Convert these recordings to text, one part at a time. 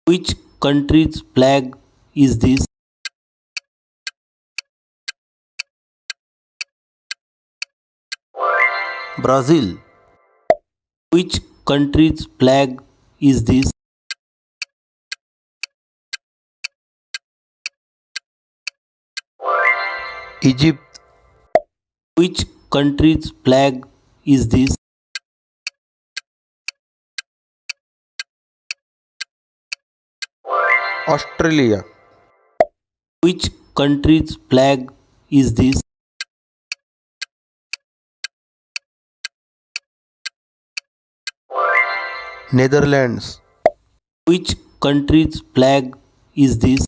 Which country's flag is this? Brazil. Which country's flag is this? Egypt. Which country's flag is this? Australia. Which country's flag is this? Netherlands. Which country's flag is this?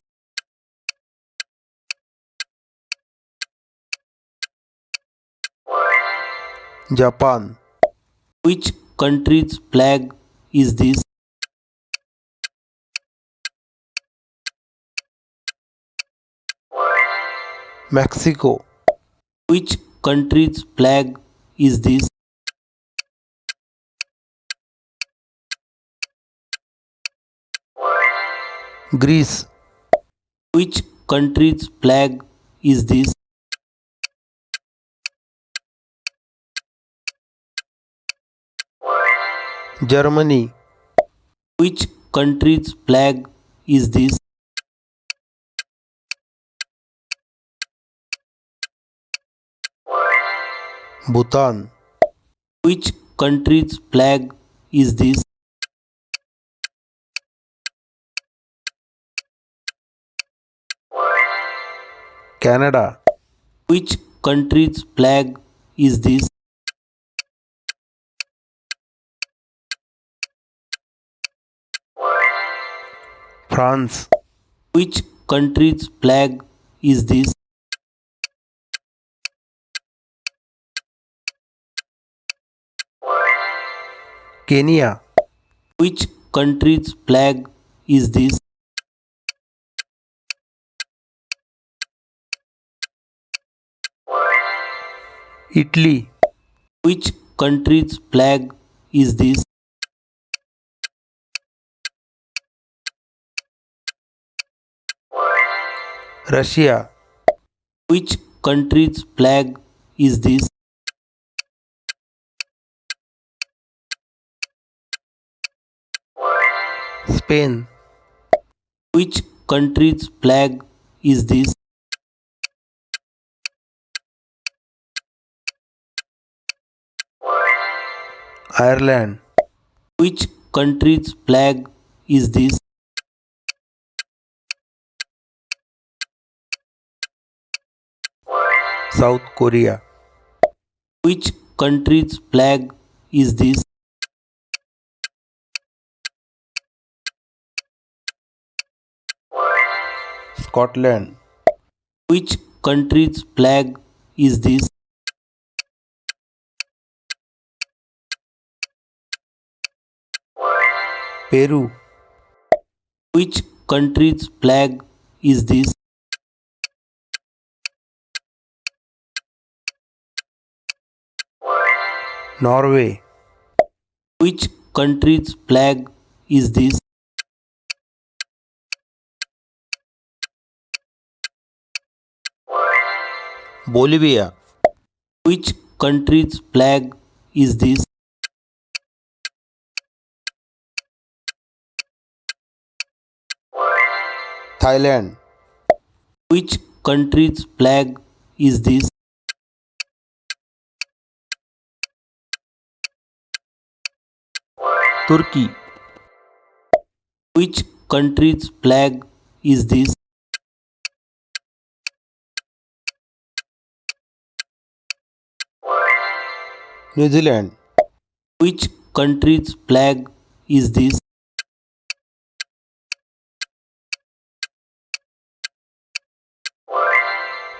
Japan. Which country's flag is this? Mexico. Which country's flag is this? Greece. Which country's flag is this? Germany. Which country's flag is this? Bhutan. Which country's flag is this? Canada. Which country's flag is this? France. Which country's flag is this? Kenya. Which country's flag is this? Italy. Which country's flag is this? Russia. Which country's flag is this? Spain. Which country's flag is this? Ireland. Which country's flag is this? South Korea. Which country's flag is this? Scotland. Which country's flag is this? Peru. Which country's flag is this? Norway. Which country's flag is this? Bolivia. Which country's flag is this? Thailand. Which country's flag is this? Turkey. Which country's flag is this? New Zealand. Which country's flag is this?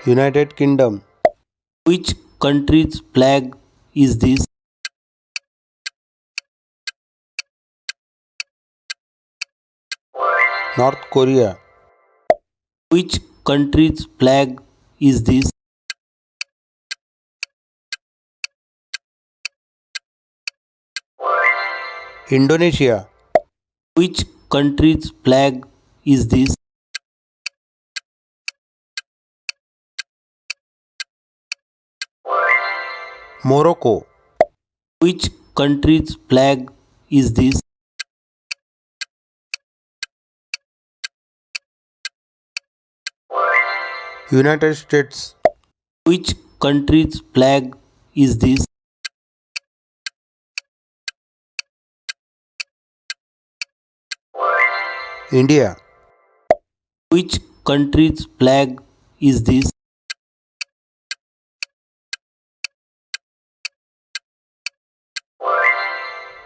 United Kingdom. Which country's flag is this? North Korea. Which country's flag is this? Indonesia. Which country's flag is this? Morocco. Which country's flag is this? United States. Which country's flag is this? India. Which country's flag is this?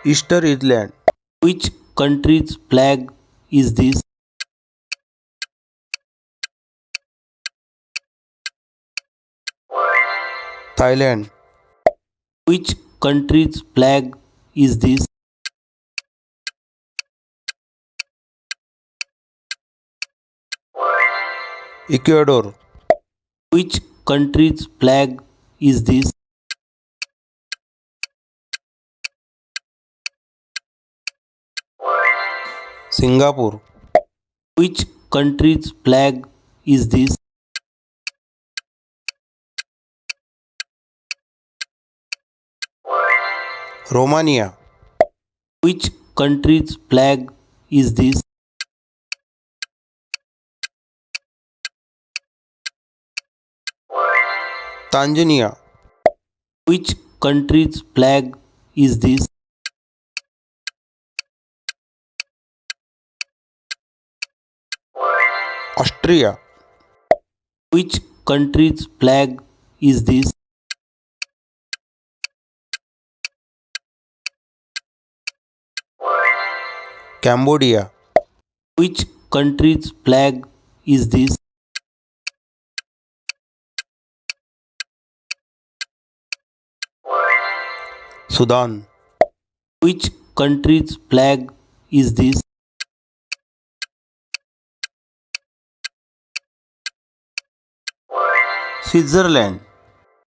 Easter Island. Which country's flag is this? Thailand. Which country's flag is this? Ecuador. Which country's flag is this? Singapore. Which country's flag is this? Romania. Which country's flag is this? Tanzania. Which country's flag is this? Austria. Which country's flag is this? Cambodia. Which country's flag is this? Sudan. Which country's flag is this? Switzerland.